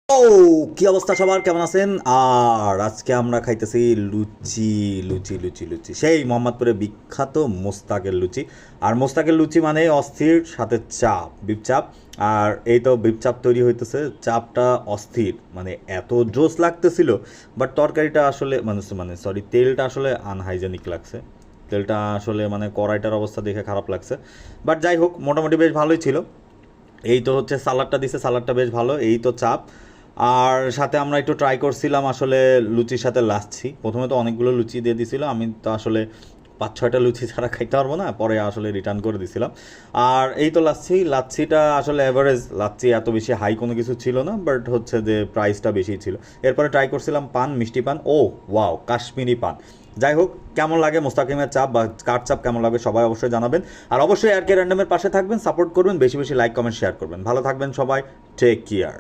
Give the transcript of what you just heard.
ও, কি অবস্থা সবার, কেমন আছেন? আর আজকে আমরা খাইতেছি লুচি। লুচি লুচি লুচি, সেই মোহাম্মদপুরের বিখ্যাত মোস্তাকের লুচি। আর মোস্তাকের লুচি মানে অস্থির, সাথে চাপ, বিপ চাপ। আর এই তো বিপ চাপ তৈরি হইতেছে, চাপটা অস্থির, মানে এত জোস লাগতেছিল। বাট তরকারিটা আসলে মানে মানে সরি, তেলটা আসলে আনহাইজেনিক লাগছে। তেলটা আসলে মানে কড়াইটার অবস্থা দেখে খারাপ লাগছে। বাট যাই হোক, মোটামুটি বেশ ভালোই ছিল। এই তো হচ্ছে সালাডটা দিছে, সালাডটা বেশ ভালো। এই তো চাপ। আর সাথে আমরা একটু ট্রাই করছিলাম আসলে লুচির সাথে লাচ্ছি। প্রথমে তো অনেকগুলো লুচি দিয়ে দিছিল, আমি তো আসলে 5-6টা লুচি ছাড়া খাইতে পারবো না, পরে আসলে রিটার্ন করে দিছিলাম। আর এই তো লাচ্ছি, লাচ্ছিটা আসলে অ্যাভারেজ লাচ্ছি, এত বেশি হাই কোনো কিছু ছিল না, বাট হচ্ছে যে প্রাইসটা বেশি ছিল। এরপরে ট্রাই করছিলাম পান, মিষ্টি পান। ও ওয়াও, কাশ্মীরি পান। যাই হোক, কেমন লাগে মোস্তাকিমের চাপ বা কার চাপ কেমন লাগে সবাই অবশ্যই জানাবেন। আর অবশ্যই আর কে র্যান্ডমের পাশে থাকবেন, সাপোর্ট করবেন, বেশি বেশি লাইক কমেন্ট শেয়ার করবেন। ভালো থাকবেন সবাই, টেক কেয়ার।